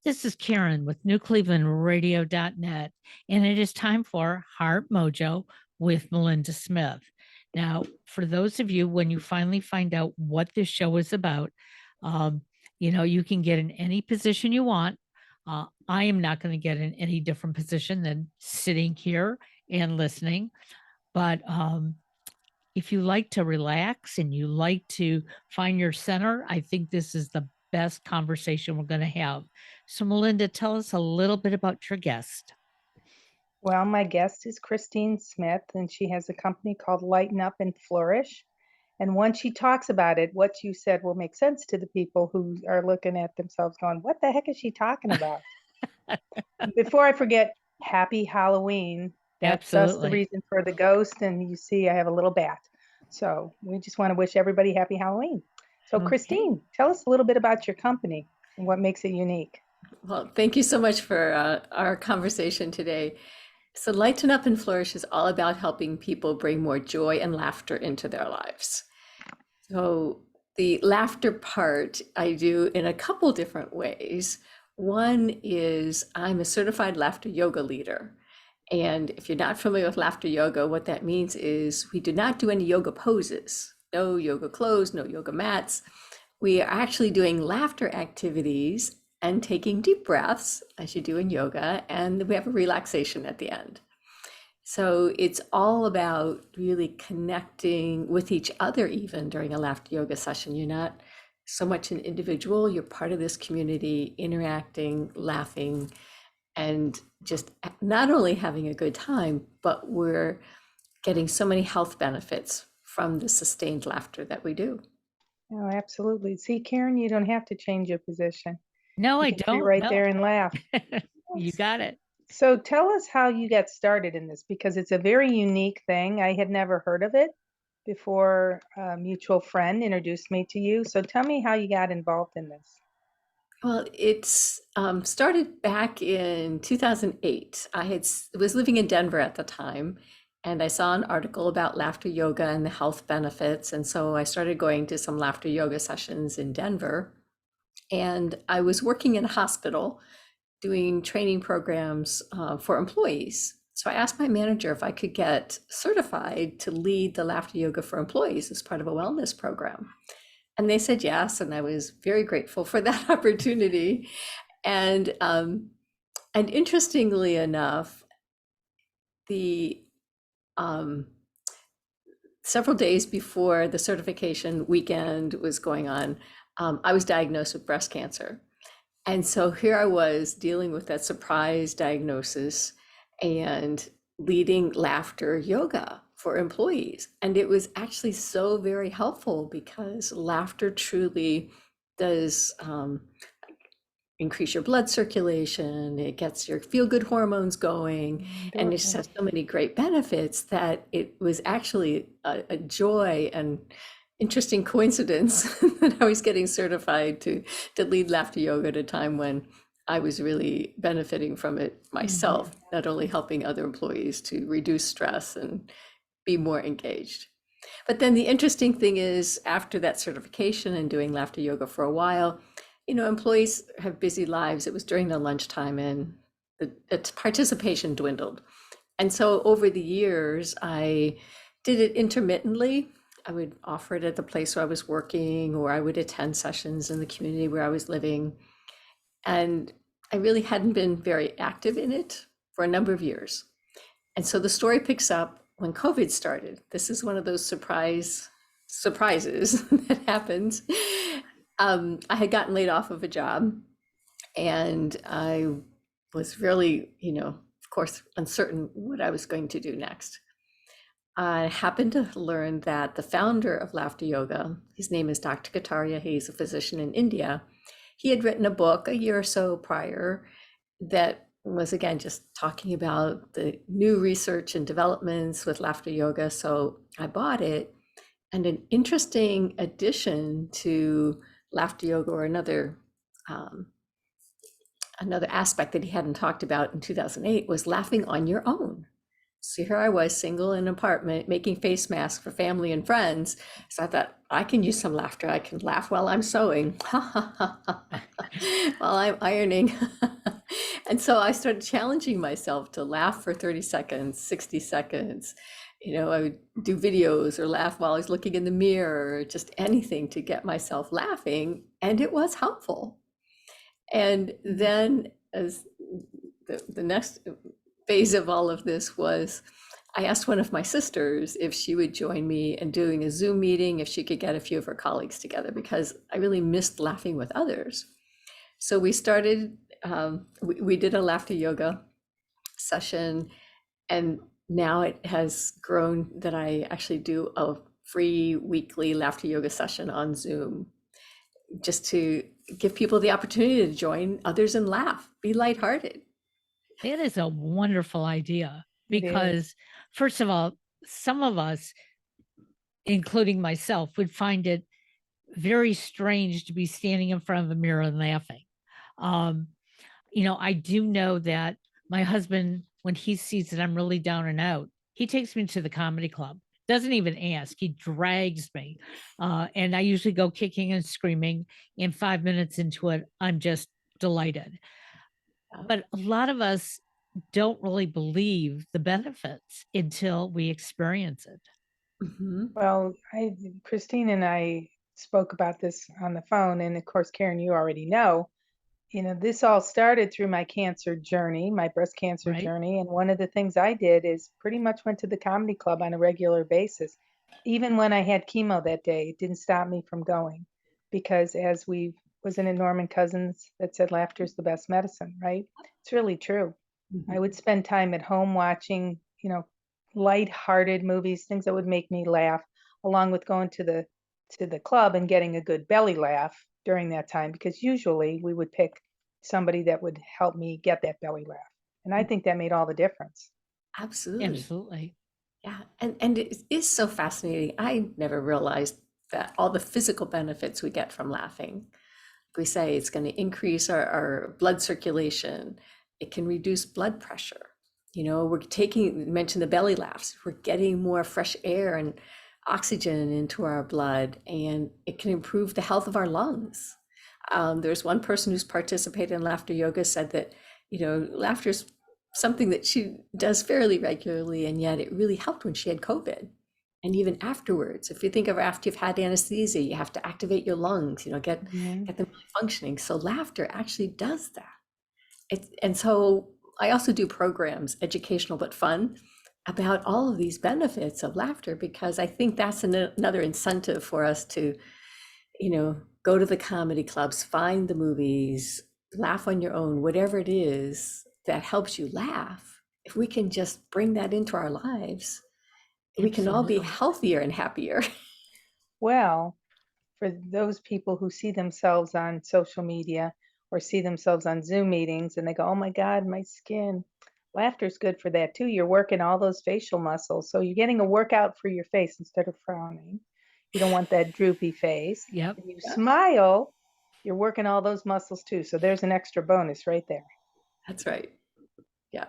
This is Karen with NewClevelandRadio.net, and it is time for Heart Mojo with Melinda Smith. Now, for those of you, when you finally find out what this show is about, um, you can get in any position you want. I am not going to get in any different position than sitting here and listening. But if you like to relax and you like to find your center, I think this is the best conversation we're going to have. So, Melinda, tell us a little bit about your guest. Well, my guest is Christine Smith, and she has a company called Lighten Up and Flourish. And once she talks about it, what you said will make sense to the people who are looking at themselves going, what the heck is she talking about? Before I forget, happy Halloween. That's thus the Absolutely. reason for the ghost. And you see, I have a little bat. So we just want to wish everybody happy Halloween. So, Okay. Christine, tell us a little bit about your company and what makes it unique. Well, thank you so much for our conversation today. So, Lighten Up and Flourish is all about helping people bring more joy and laughter into their lives. So, the laughter part I do in a couple different ways. One is I'm a certified laughter yoga leader. And if you're not familiar with laughter yoga, what that means is we do not do any yoga poses, no yoga clothes, no yoga mats. We are actually doing laughter activities and taking deep breaths as you do in yoga, and we have a relaxation at the end. So it's all about really connecting with each other, even during a laughter yoga session. You're not so much an individual, you're part of this community, interacting, laughing, and just not only having a good time, but we're getting so many health benefits from the sustained laughter that we do. Oh, absolutely. See, Karen, you don't have to change your position. No, You I can sit don't. right No. there and laugh. You got it. So tell us how you got started in this because it's a very unique thing. I had never heard of it before a mutual friend introduced me to you. So tell me how you got involved in this. Well, it's started back in 2008. Was living in Denver at the time, and I saw an article about laughter yoga and the health benefits. And so I started going to some laughter yoga sessions in Denver. And I was working in a hospital doing training programs for employees. So I asked my manager if I could get certified to lead the laughter yoga for employees as part of a wellness program. And they said yes, and I was very grateful for that opportunity. And interestingly enough, the um, several days before the certification weekend was going on, I was diagnosed with breast cancer. And so here I was dealing with that surprise diagnosis and leading laughter yoga for employees. And it was actually so very helpful because laughter truly does increase your blood circulation, it gets your feel good hormones going, and it just Endorphins. has so many great benefits that it was actually a joy and interesting coincidence that I was getting certified to lead laughter yoga at a time when I was really benefiting from it Mhm. myself, not only helping other employees to reduce stress and be more engaged. But then the interesting thing is, after that certification and doing laughter yoga for a while, employees have busy lives. It was during the lunchtime and the participation dwindled. And so over the years, I did it intermittently. I would offer it at the place where I was working, or I would attend sessions in the community where I was living. And I really hadn't been very active in it for a number of years. And so the story picks up when COVID started. This is one of those surprises that happens. I had gotten laid off of a job, and I was really, of course, uncertain what I was going to do next. I happened to learn that the founder of Laughter Yoga, his name is Dr. Kataria, he's a physician in India. He had written a book a year or so prior that was, again, just talking about the new research and developments with laughter yoga. So I bought it. And an interesting addition to laughter yoga, or um, another aspect that he hadn't talked about in 2008, was laughing on your own. So here I was, single in an apartment, making face masks for family and friends. So I thought, I can use some laughter. I can laugh while I'm sewing. while I'm ironing. And so I started challenging myself to laugh for 30 seconds, 60 seconds. I would do videos or laugh while I was looking in the mirror, or just anything to get myself laughing. And it was helpful. And then, as the next phase of all of this was, I asked one of my sisters if she would join me in doing a Zoom meeting, if she could get a few of her colleagues together, because I really missed laughing with others. So we started, we did a laughter yoga session, and now it has grown that I actually do a free weekly laughter yoga session on Zoom, just to give people the opportunity to join others and laugh, be lighthearted. It is a wonderful idea It is. because, first of all, some of us, including myself, would find it very strange to be standing in front of a mirror and laughing. Um, I do know that my husband, when he sees that I'm really down and out, he takes me to the comedy club. Doesn't even ask. He drags me. And I usually go kicking and screaming. And 5 minutes into it, I'm just delighted. But a lot of us don't really believe the benefits until we experience it. Mhm. Well, Christine and I spoke about this on the phone, and of course, Karen, you already know. This all started through my cancer journey, my breast cancer Right? journey. And one of the things I did is pretty much went to the comedy club on a regular basis. Even when I had chemo that day, it didn't stop me from going because as we wasn't it Norman Cousins that said laughter's the best medicine, right? It's really true. I would Mhm. spend time at home watching, light-hearted movies, things that would make me laugh, along with going to the club and getting a good belly laugh during that time because usually we would pick somebody that would help me get that belly laugh. And I think that made all the difference. Absolutely. Absolutely. Yeah. And it is so fascinating. I never realized that all the physical benefits we get from laughing. We say it's going to increase our blood circulation. It can reduce blood pressure. We're taking, you mentioned the belly laughs, we're getting more fresh air and oxygen into our blood, and it can improve the health of our lungs. There's one person who's participated in laughter yoga said that, laughter is something that she does fairly regularly, and yet it really helped when she had COVID. And even afterwards, if you think of after you've had anesthesia, you have to activate your lungs, Mhm. get them really functioning. So laughter actually does that. And so I also do programs, educational but fun, about all of these benefits of laughter, because I think that's another incentive for us to, go to the comedy clubs, find the movies, laugh on your own, whatever it is that helps you laugh. If we can just bring that into our lives, we can all be Absolutely. healthier and happier. Well, for those people who see themselves on social media or see themselves on Zoom meetings and they go, oh my God, my skin. Laughter's good for that too. You're working all those facial muscles. So you're getting a workout for your face instead of frowning. You don't want that droopy face. Yep. When you Yeah, smile, you're working all those muscles too. So there's an extra bonus right there. that's right. Yeah.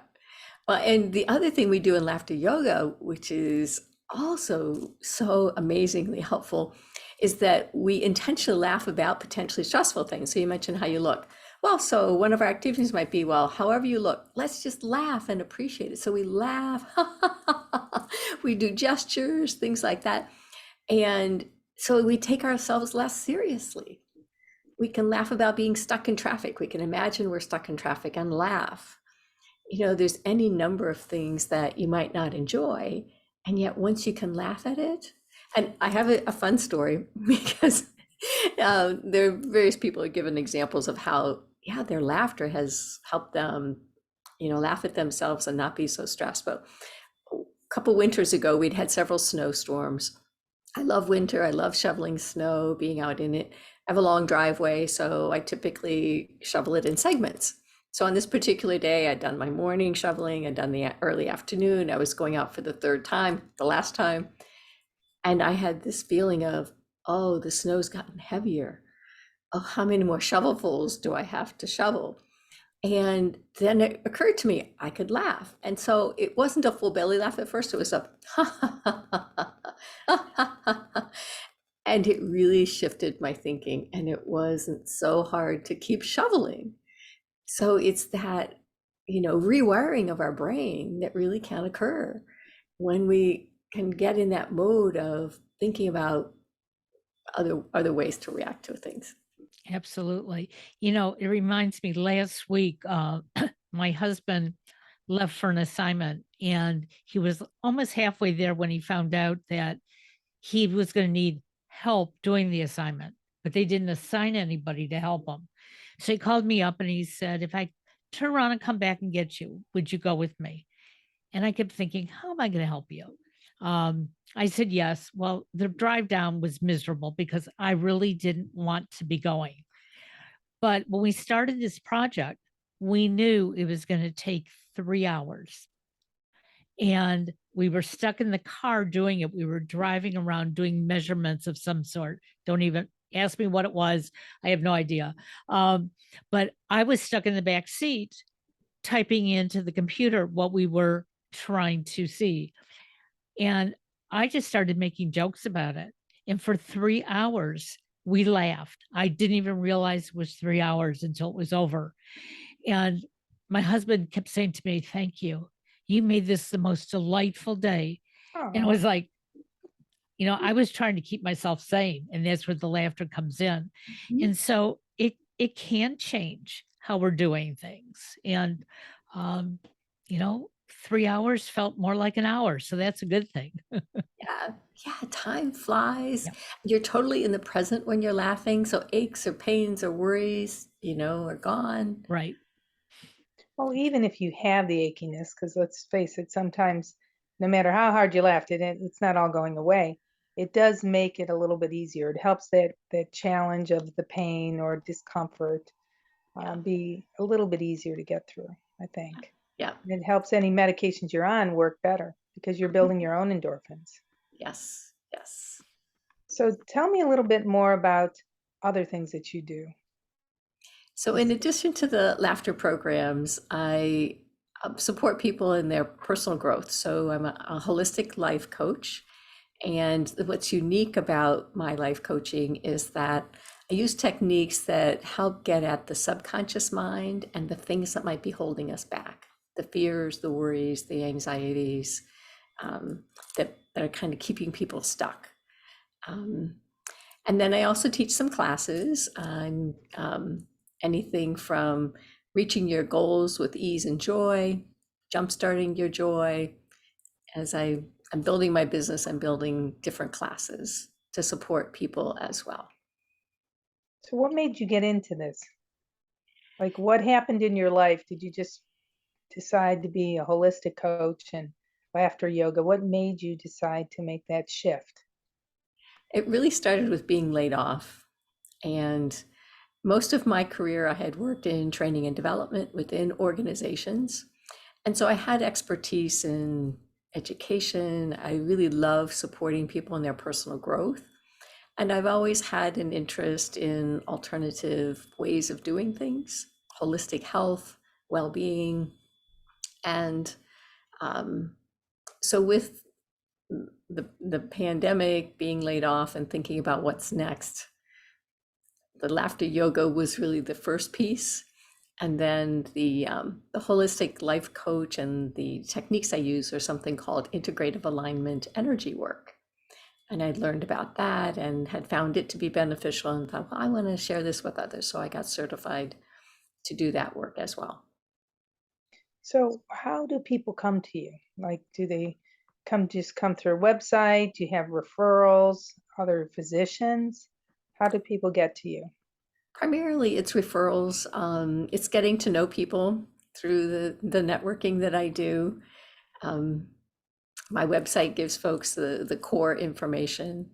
Well, and the other thing we do in laughter yoga, which is also so amazingly helpful, is that we intentionally laugh about potentially stressful things. So you mentioned how you look. Well, so one of our activities might be, well, however you look, let's just laugh and appreciate it. So we laugh, we do gestures, things like that. And so we take ourselves less seriously. We can laugh about being stuck in traffic. We can imagine we're stuck in traffic and laugh. There's any number of things that you might not enjoy, and yet once you can laugh at it, and I have a fun story because there are various people who have given examples of how, yeah, their laughter has helped them, laugh at themselves and not be so stressed. But a couple winters ago, we'd had several snowstorms. I love winter. I love shoveling snow, being out in it. I have a long driveway, so I typically shovel it in segments. So on this particular day, I'd done my morning shoveling, I'd done the early afternoon. I was going out for the third time, the last time. And I had this feeling of, oh, the snow's gotten heavier. Oh, how many more shovelfuls do I have to shovel? And then it occurred to me I could laugh. And so it wasn't a full belly laugh at first. It was a And it really shifted my thinking, and it wasn't so hard to keep shoveling. So it's that, rewiring of our brain that really can occur when we can get in that mode of thinking about other ways to react to things. Absolutely. It reminds me last week, my husband left for an assignment and he was almost halfway there when he found out that he was going to need help doing the assignment, but they didn't assign anybody to help him. So he called me up and he said, "If I turn around and come back and get you, would you go with me?" And I kept thinking, how am I going to help you? I said, yes. Well, the drive down was miserable because I really didn't want to be going. But when we started this project, we knew it was going to take 3 hours. And we were stuck in the car doing it. We were driving around doing measurements of some sort. Don't even ask me what it was. I have no idea. But I was stuck in the back seat typing into the computer what we were trying to see. And I just started making jokes about it. And for 3 hours, we laughed. I didn't even realize it was 3 hours until it was over. And my husband kept saying to me, "Thank you. You made this the most delightful day." And it Oh, was like, I was trying to keep myself sane, and that's where the laughter comes in. Mhm. And so it can change how we're doing things. And um, you know, 3 hours felt more like an hour. So that's a good thing. Yeah, yeah, time flies. Yeah. You're totally in the present when you're laughing, so aches or pains or worries, are gone. Right. well, even if you have the achiness, because let's face it, sometimes no matter how hard you laughed, it's not all going away. It does make it a little bit easier. It helps that challenge of the pain or discomfort Yeah, be a little bit easier to get through, I think. yeah, And it helps any medications you're on work better because you're building your own endorphins. yes, yes. So tell me a little bit more about other things that you do. So, in addition to the laughter programs, I support people in their personal growth. So, I'm a holistic life coach. And what's unique about my life coaching is that I use techniques that help get at the subconscious mind and the things that might be holding us back, the fears, the worries, the anxieties, that are kind of keeping people stuck. Um, and then I also teach some classes on anything from reaching your goals with ease and joy, jumpstarting your joy. I'm building my business, I'm building different classes to support people as well. So what made you get into this? Like what happened in your life? Did you just decide to be a holistic coach and laughter yoga? What made you decide to make that shift? It really started with being laid off. And most of my career, I had worked in training and development within organizations. And so I had expertise in education. I really love supporting people in their personal growth. And I've always had an interest in alternative ways of doing things, holistic health, well being. And um, so, with the pandemic, being laid off, and thinking about what's next, the laughter yoga was really the first piece. And then the holistic life coach and the techniques I use are something called integrative alignment energy work. And I'd learned about that and had found it to be beneficial and thought, well, I want to share this with others. So I got certified to do that work as well. So how do people come to you? Like, do they come through a website? Do you have referrals, other physicians? How do people get to you? Primarily, it's referrals. It's getting to know people through the networking that I do. Um, my website gives folks the core information.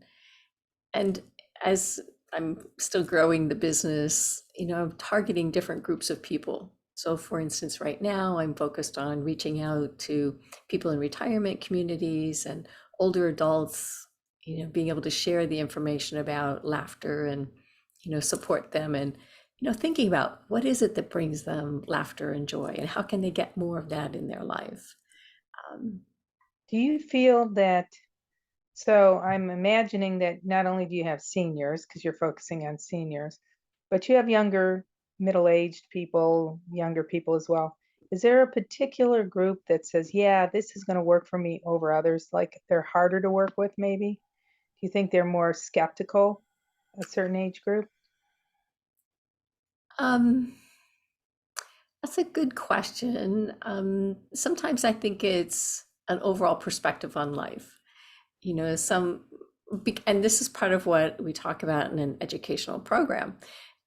And as I'm still growing the business, I'm targeting different groups of people. So, for instance, right now I'm focused on reaching out to people in retirement communities and older adults, being able to share the information about laughter and, support them and, thinking about what is it that brings them laughter and joy and how can they get more of that in their life. Um, Do you feel that So I'm imagining that not only do you have seniors, because you're focusing on seniors, but you have younger, middle-aged people, younger people as well. Is there a particular group that says, yeah, this is going to work for me over others? Like they're harder to work with, maybe? Do you think they're more skeptical, a certain age group? Um, that's a good question. Sometimes I think it's an overall perspective on life. You know, and this is part of what we talk about in an educational program,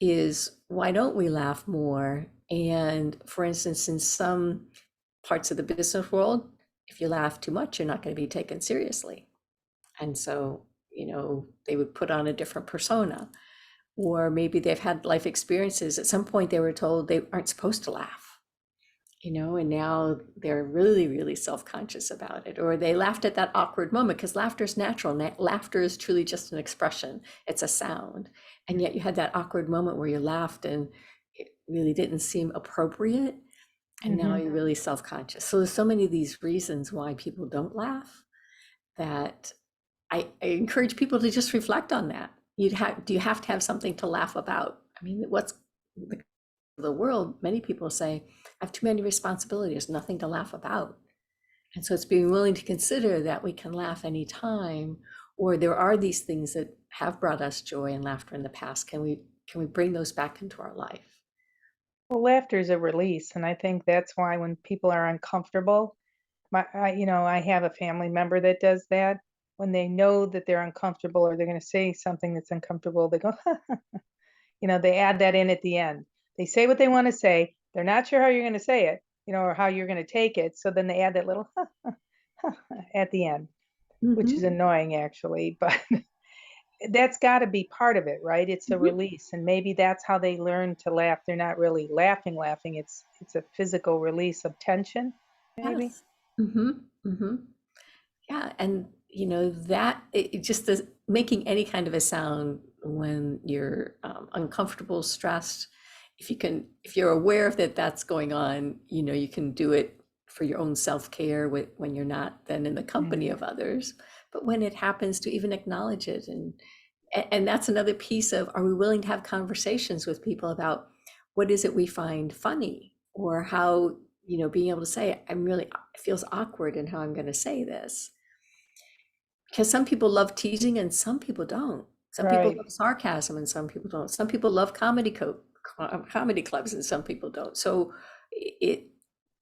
is why don't we laugh more? And for instance, in some parts of the business world, if you laugh too much, you're not going to be taken seriously. And so, they would put on a different persona. Or maybe they've had life experiences. At some point, they were told they aren't supposed to laugh, and now they're really, really self-conscious about it. Or they laughed at that awkward moment because laughter is natural. Laughter is truly just an expression, it's a sound. And yet you had that awkward moment where you laughed and it really didn't seem appropriate. And now Hmm. you're really self-conscious. So there's so many of these reasons why people don't laugh that I encourage people to just reflect on that. Do you have to have something to laugh about? I mean, what's the world? Many people say, I have too many responsibilities, nothing to laugh about. And so it's being willing to consider that we can laugh anytime, or there are these things that have brought us joy and laughter in the past. Can we bring those back into our life? Well, laughter is a release, and I think that's why when people are uncomfortable, I have a family member that does that. When they know that they're uncomfortable or they're going to say something that's uncomfortable, they go, they add that in at the end. They say what they want to say. They're not sure how you're going to say it, or how you're going to take it. So then they add that little at the end, which is Hmm. annoying actually, but that's got to be part of it, right? It's a Hmm. release, and maybe that's how they learn to laugh. They're not really laughing. It's a physical release of tension, maybe. Yes. Hmm. Hmm. Yeah, and that it just the making any kind of a sound when you're uncomfortable, stressed. If you're aware of that that's going on, you can do it for your own self-care when you're not then in the company Mhm. of others. But when it happens, to even acknowledge it, and that's another piece of, are we willing to have conversations with people about what is it we find funny, or how, being able to say, it feels awkward in how I'm going to say this. Because some people love teasing and some people don't. Some people Right. love sarcasm and some people don't. Some people love comedy clubs and some people don't. So it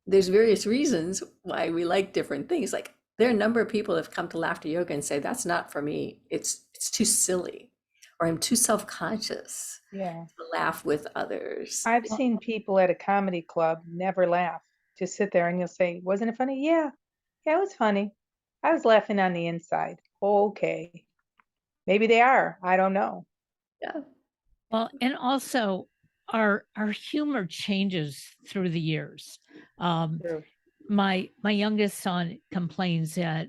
there's various reasons why we like different things. Like there are a number of people that have come to laughter yoga and say, that's not for me. It's too silly, or I'm too self-conscious Yeah. to laugh with others. I've Well, seen people at a comedy club never laugh. Just sit there and you'll say, "Wasn't it funny?" "Yeah. Yeah, it was funny. I was laughing on the inside." Okay. Maybe they are. I don't know. Yeah. well, and also our humor changes through the years. Um, True. my youngest son complains that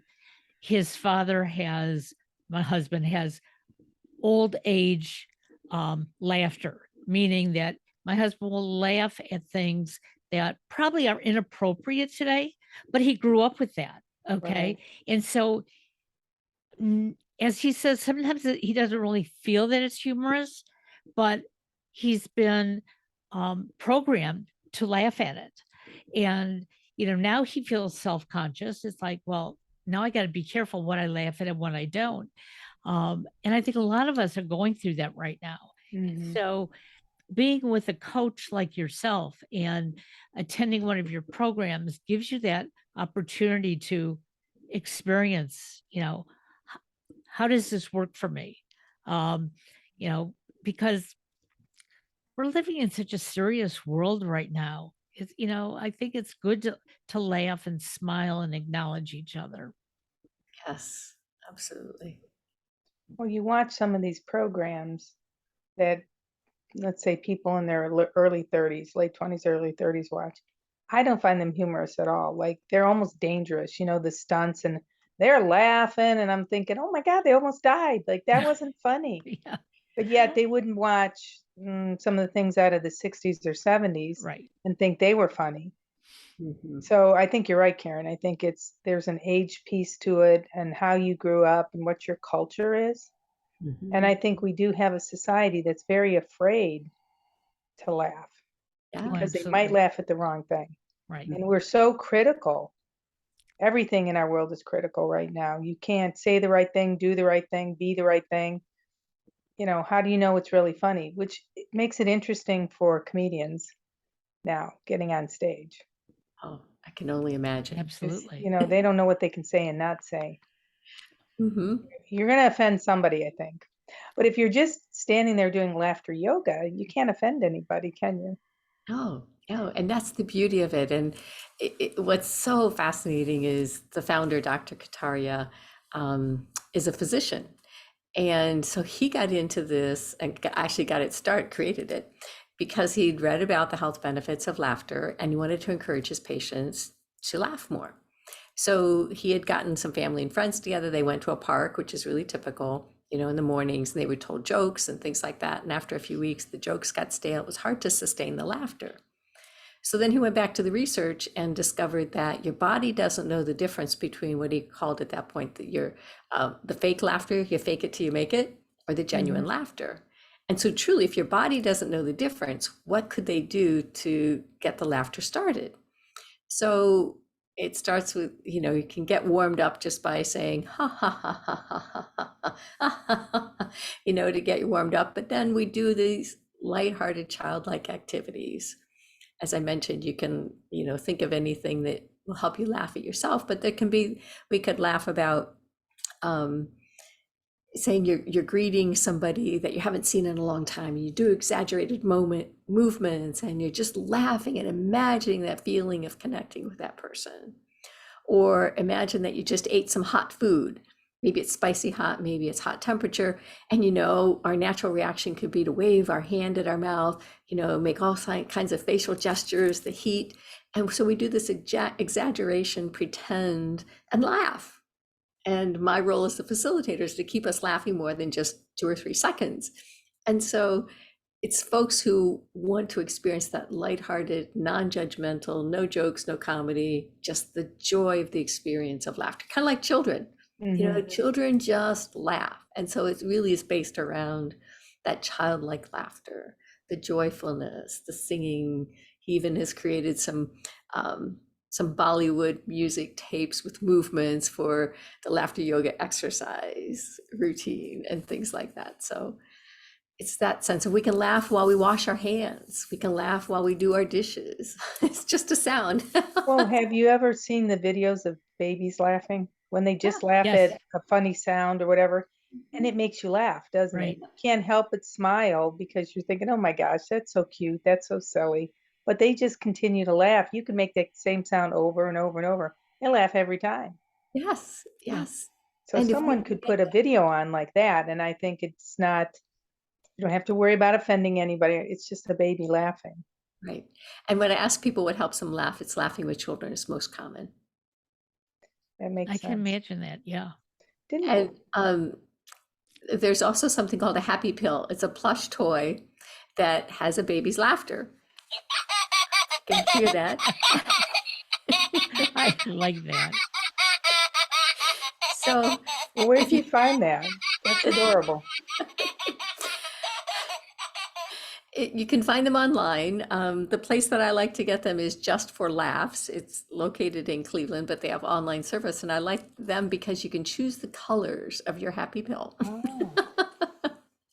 his father has my husband has old age laughter, meaning that my husband will laugh at things that probably are inappropriate today, but he grew up with that. Okay. Right. And so, as he says, sometimes he doesn't really feel that it's humorous, but he's been programmed to laugh at it. And, now he feels self conscious. It's like, well, now I got to be careful what I laugh at and what I don't. And I think a lot of us are going through that right now. And Mhm. so being with a coach like yourself and attending one of your programs gives you that opportunity to experience, how does this work for me? Um, you know, because we're living in such a serious world right now. I think it's good to laugh and smile and acknowledge each other. Yes, absolutely. Well, you watch some of these programs that, let's say, people in their early 30s, late 20s, early 30s watch. I don't find them humorous at all. Like they're almost dangerous, the stunts, and they're laughing and I'm thinking, "Oh my God, they almost died." Like that wasn't funny. Yeah, But yet they wouldn't watch some of the things out of the 60s or 70s right. and think they were funny. Mhm. So I think you're right, Karen. I think there's an age piece to it and how you grew up and what your culture is. And I Mhm. think we do have a society that's very afraid to laugh Yeah. Oh, because they might absolutely. laugh at the wrong thing. Right. And we're so critical. Everything in our world is critical right now. You can't say the right thing, do the right thing, be the right thing. How do you know it's really funny? Which makes it interesting for comedians now getting on stage. Oh, I can only imagine. Because, Absolutely. they don't know what they can say and not say. Mhm. You're going to offend somebody, I think. But if you're just standing there doing laughter yoga, you can't offend anybody, can you? Oh, oh, and that's the beauty of it. And what's so fascinating is the founder, Dr. Kataria, is a physician. And so he got into this and actually got it created it because he'd read about the health benefits of laughter and he wanted to encourage his patients to laugh more. So he had gotten some family and friends together. They went to a park, which is really typical, in the mornings, and they were told jokes and things like that. And after a few weeks, the jokes got stale. It was hard to sustain the laughter. So then he went back to the research and discovered that your body doesn't know the difference between what he called at that point the fake laughter, you fake it till you make it, or the Hmm. genuine laughter. And so truly, if your body doesn't know the difference, what could they do to get the laughter started? So it starts with, you can get warmed up just by saying ha ha ha ha ha ha ha ha ha, ha, to get you warmed up. But then we do these lighthearted childlike activities. As I mentioned, you can, think of anything that will help you laugh at yourself, but we could laugh about um, saying you're greeting somebody that you haven't seen in a long time. You do exaggerated movements and you're just laughing and imagining that feeling of connecting with that person. Or imagine that you just ate some hot food. Maybe it's spicy hot, maybe it's hot temperature. And our natural reaction could be to wave our hand at our mouth, make all kinds of facial gestures, the heat. And so we do this exaggeration, pretend, and laugh. And my role as the facilitator is to keep us laughing more than just 2 or 3 seconds. And so it's folks who want to experience that lighthearted, non-judgmental, no jokes, no comedy, just the joy of the experience of laughter, kind of like children. Hmm. Children just laugh. And so it really is based around that childlike laughter, the joyfulness, the singing. He even has created some Bollywood music tapes with movements for the laughter yoga exercise routine and things like that. So it's that sense of we can laugh while we wash our hands. We can laugh while we do our dishes. It's just a sound. Well, have you ever seen the videos of babies laughing when they Yeah. just laugh Yes. at a funny sound or whatever? And it makes you laugh, doesn't it? Right. You can't help but smile because you're thinking, oh my gosh, that's so cute. That's so silly. But they just continue to laugh. You can make that same sound over and over and over and laugh every time. Yes, Yeah. yes. So And if we someone can could get put a video on like that, and I think it's not, you don't have to worry about offending anybody. It's just a baby laughing. right. And when I ask people what helps them laugh, it's laughing with children is most common. That I makes can sense. imagine that. Yeah. Didn't And there's also something called a happy pill. It's a plush toy that has a baby's laughter. Can you hear that? I like that. So Well, where'd if you you find that? That's adorable. You can find them online. The place that I like to get them is Just for Laughs. It's located in Cleveland, but they have online service, and I like them because you can choose the colors of your happy pill. Oh,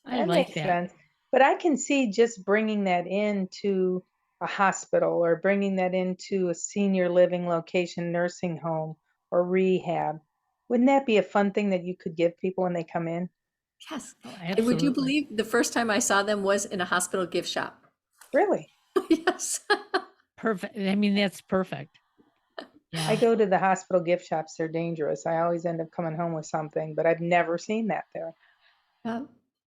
I that like makes that. sense. But I can see just bringing that into a hospital or bringing that into a senior living location, nursing home or rehab. Wouldn't that be a fun thing that you could give people when they come in? Yes. Oh, And would you absolutely. believe the first time I saw them was in a hospital gift shop? Really? Yes. Perfect. I mean, that's perfect. I Yeah. go to the hospital gift shops. They're dangerous. I always end up coming home with something, but I've never seen that there. Yeah.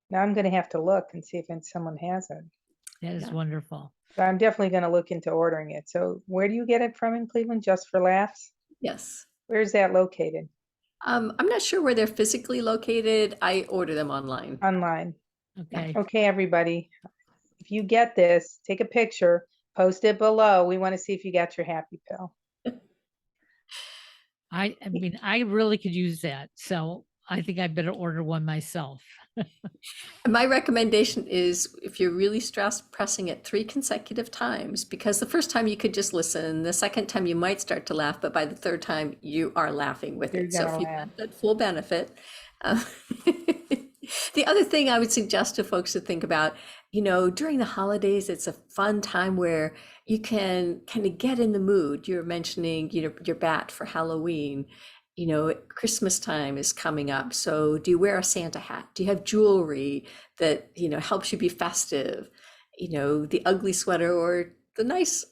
Now I'm going to have to look and see if someone has it. That is Yeah. wonderful. But I'm definitely going to look into ordering it. So where do you get it from in Cleveland? Just for laughs? Yes. Where's that located? I'm not sure where they're physically located. I order them online. Online. Yeah. Okay. Okay, everybody. If you get this, take a picture Post it below. We want to see if you got your happy pill. I mean, I really could use that. So I think I better order one myself. My recommendation is if you're really stressed, pressing it 3 consecutive times, because the first time you could just listen, the second time you might start to laugh, but by the third time you are laughing with You're it. So gonna if you laugh. want that full benefit, uh, the other thing I would suggest to folks to think about, during the holidays, it's a fun time where you can kind of get in the mood. You're mentioning, your bat for Halloween. Christmas time is coming up. So do you wear a Santa hat? Do you have jewelry that, helps you be festive? The ugly sweater or the nice,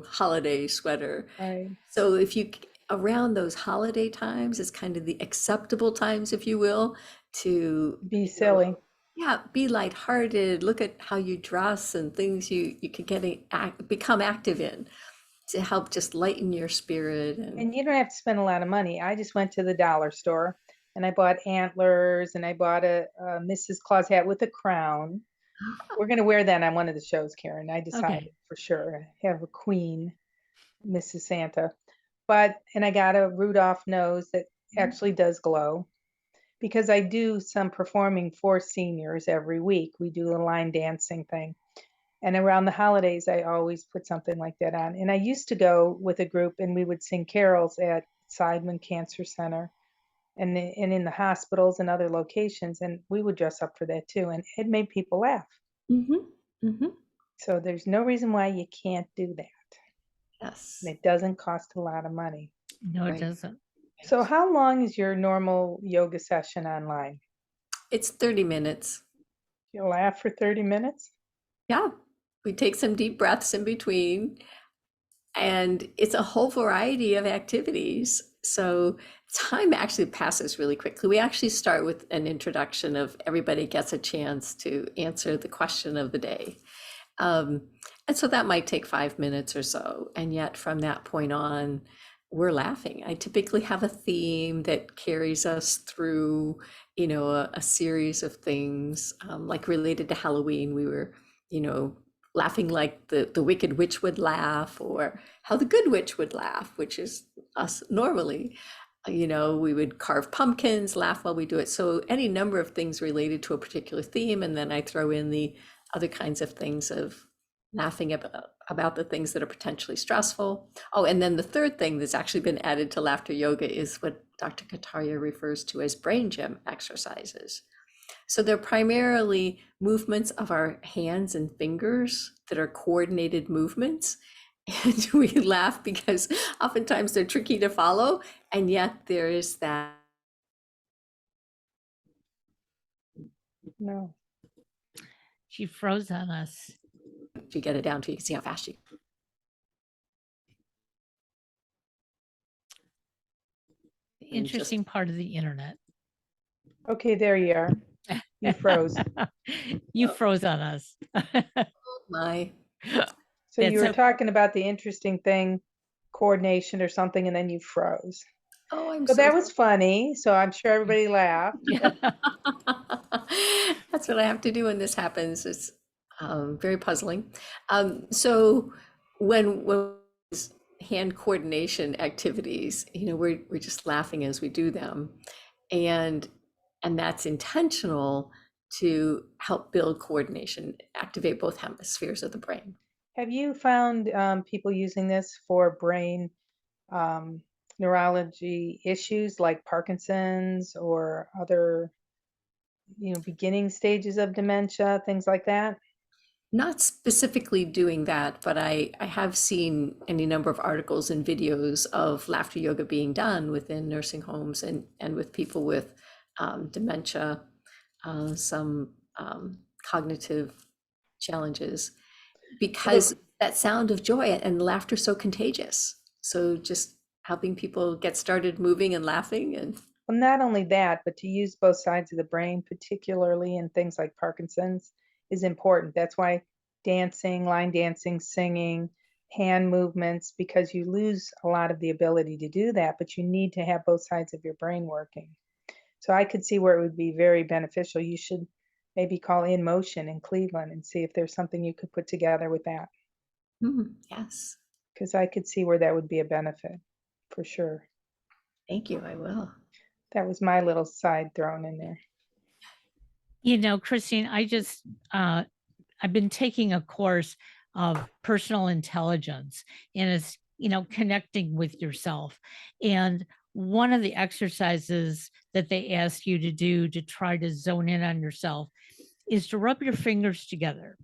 holiday sweater. Right. So if you, around those holiday times, is kind of the acceptable times, if you will, to, Be silly. yeah, be lighthearted, look at how you dress and things you can become active in to help just lighten your spirit. And you don't have to spend a lot of money. I just went to the dollar store and I bought antlers and I bought a Mrs. Claus hat with a crown. We're going to wear that on one of the shows, Karen. I decided Okay. for sure. I have a queen, Mrs. Santa. And I got a Rudolph nose that actually does glow because I do some performing for seniors every week. We do a line dancing thing. And around the holidays, I always put something like that on. And I used to go with a group and we would sing carols at Sideman Cancer Center and in the hospitals and other locations. And we would dress up for that too. And it made people laugh. Mm-hmm. Mm-hmm. So there's no reason why you can't do that. Yes. And it doesn't cost a lot of money. No, it Right. doesn't. So how long is your normal yoga session online? It's 30 minutes. You laugh for 30 minutes? Yeah. We take some deep breaths in between, and it's a whole variety of activities. So time actually passes really quickly. We actually start with an introduction of everybody gets a chance to answer the question of the day. Um, and so that might take 5 minutes or so. And yet from that point on, we're laughing. I typically have a theme that carries us through, a series of things, like related to Halloween. We were, laughing like the wicked witch would laugh, or how the good witch would laugh, which is us normally. We would carve pumpkins, laugh while we do it. So any number of things related to a particular theme, and then I throw in the other kinds of things of laughing about the things that are potentially stressful. Oh, and then the third thing that's actually been added to laughter yoga is what Dr. Kataria refers to as brain gym exercises. So they're primarily movements of our hands and fingers that are coordinated movements. And we laugh because oftentimes they're tricky to follow, and yet there is that. No. She froze on us. If you get it down to, you can see how fast you. The interesting part of the internet. Okay, there you are. You froze. You froze on us. My. So That's you were a- talking about the interesting thing, coordination or something, and then you froze. Oh, I'm So so. that was funny. So I'm sure everybody laughed. That's what I have to do when this happens. It's very puzzling. So when hand coordination activities, we're just laughing as we do them, and that's intentional to help build coordination, activate both hemispheres of the brain. Have you found people using this for brain um, neurology issues like Parkinson's or other, beginning stages of dementia, things like that? Not specifically doing that, but I have seen any number of articles and videos of laughter yoga being done within nursing homes and with people with dementia, some cognitive challenges, because that sound of joy and laughter is so contagious. So just helping people get started moving and laughing. And Well, not only that, but to use both sides of the brain, particularly in things like Parkinson's, is important. That's why dancing, line dancing, singing, hand movements, because you lose a lot of the ability to do that, but you need to have both sides of your brain working. So I could see where it would be very beneficial. You should maybe call In Motion in Cleveland and see if there's something you could put together with that. Yes. because I could see where that would be a benefit for sure. Thank you. I will. That was my little side thrown in there. Christine, I've been taking a course of personal intelligence, and it's, connecting with yourself. And one of the exercises that they ask you to do to try to zone in on yourself is to rub your fingers together.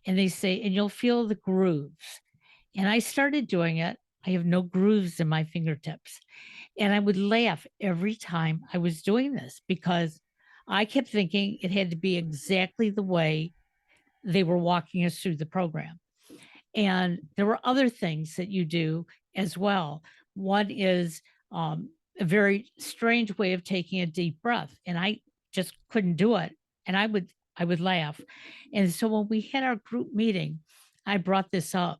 And they say, and you'll feel the grooves. And I started doing it. I have no grooves in my fingertips. And I would laugh every time I was doing this because I kept thinking it had to be exactly the way they were walking us through the program. And there were other things that you do as well. One is a very strange way of taking a deep breath, and I just couldn't do it. And I would laugh. And so when we had our group meeting, I brought this up.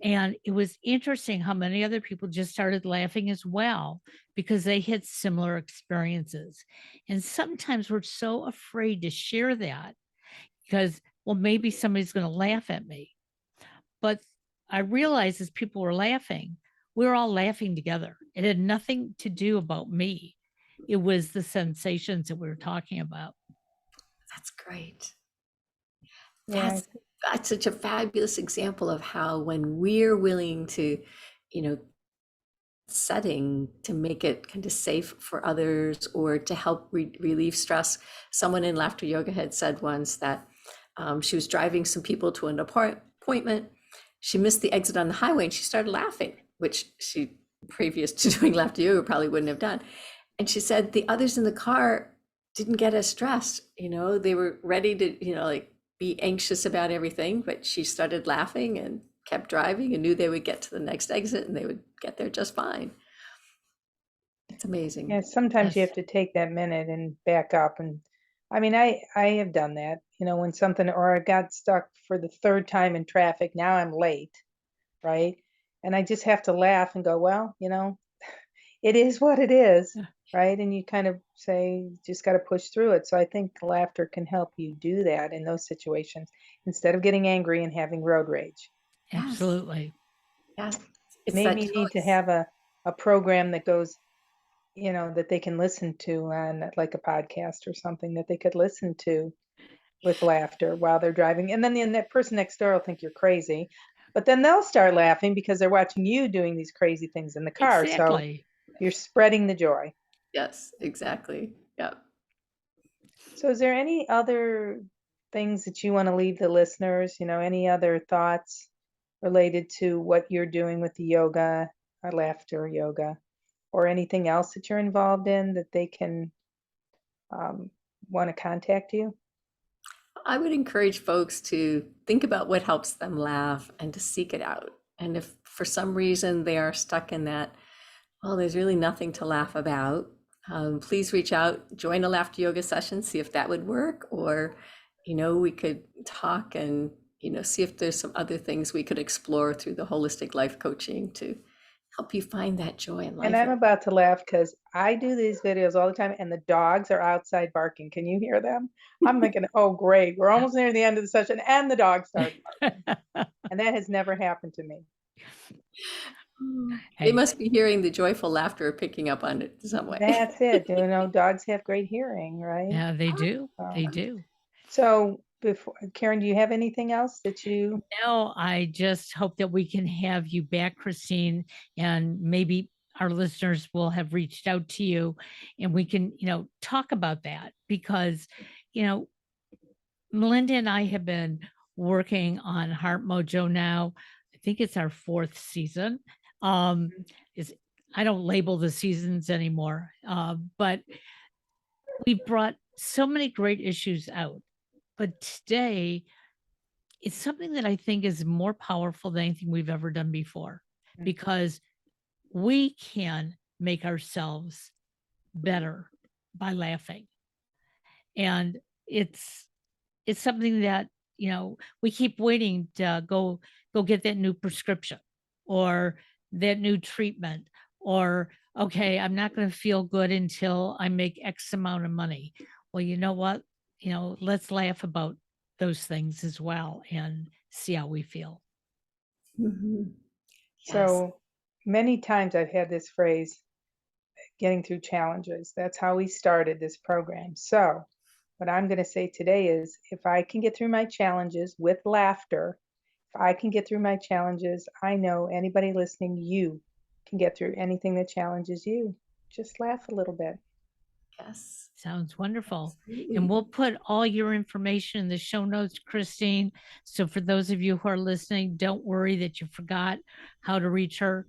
And it was interesting how many other people just started laughing as well because they had similar experiences. And sometimes we're so afraid to share that because, well, maybe somebody's going to laugh at me. But I realized as people were laughing, we were all laughing together. It had nothing to do about me. It was the sensations that we were talking about. That's great. Yeah, That's such a fabulous example of how when we're willing to, you know, setting to make it kind of safe for others or to help relieve stress. Someone in laughter yoga had said once that she was driving some people to an appointment. She missed the exit on the highway and she started laughing, which she previous to doing laughter yoga probably wouldn't have done. And she said the others in the car didn't get as stressed. They were ready to, like be anxious about everything, but she started laughing and kept driving and knew they would get to the next exit and they would get there just fine. It's amazing. yeah. Sometimes you Yes. have to take that minute and back up. And I mean, I have done that. When something, or I got stuck for the third time in traffic. Now I'm late, right? And I just have to laugh and go, well, it is what it is, Yeah. right? And you kind of say, just got to push through it. So I think laughter can help you do that in those situations instead of getting angry and having road rage. Yes. Absolutely. Yeah. It's Maybe that you need to choice. have a program that goes, that they can listen to on like a podcast or something that they could listen to with laughter while they're driving. And then that person next door will think you're crazy, but then they'll start laughing because they're watching you doing these crazy things in the car. So Exactly. you're spreading the joy. Yes, exactly. Yeah. So is there any other things that you want to leave the listeners, any other thoughts related to what you're doing with the yoga or laughter yoga or anything else that you're involved in that they can want to contact you? I would encourage folks to think about what helps them laugh and to seek it out. And if for some reason they are stuck in that, well, there's really nothing to laugh about, please reach out, join a laughter yoga session, see if that would work, or, we could talk and, see if there's some other things we could explore through the holistic life coaching to help you find that joy in And life. I'm about to laugh because I do these videos all the time and the dogs are outside barking. Can you hear them? I'm thinking, oh, great. We're almost near the end of the session and the dog starts barking. And that has never happened to me. They Hey, must be hearing the joyful laughter or picking up on it some way. That's it. Dogs have great hearing, right? yeah, they do. Um, They do. so before Karen, do you have anything else that you No, I just hope that we can have you back, Christine, and maybe our listeners will have reached out to you and we can, talk about that because, you know, Melinda and I have been working on Heart Mojo now. I think it's our fourth season. Is I don't label the seasons anymore, but we've brought so many great issues out. But today, it's something that I think is more powerful than anything we've ever done before Mm. because we can make ourselves better by laughing. And it's something that, we keep waiting to go get that new prescription or that new treatment or okay, I'm not going to feel good until I make X amount of money. Well, you know what? Let's laugh about those things as well and see how we feel. Mhm. Yes. So many times I've had this phrase, getting through challenges. That's how we started this program. So what I'm going to say today is if I can get through my challenges with laughter, if I can get through my challenges, I know anybody listening, you can get through anything that challenges you. Just laugh a little bit. Yes. Sounds wonderful. And Absolutely. we'll put all your information in the show notes, Christine. So for those of you who are listening, don't worry that you forgot how to reach her.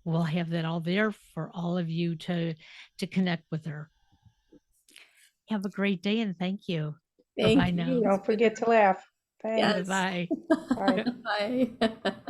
We'll have that all there for all of you to connect with her. Have a great day and thank you. Thank Bye-bye you. now. It's Don't been forget to laugh. Thanks. Yes. Bye. Bye. Bye.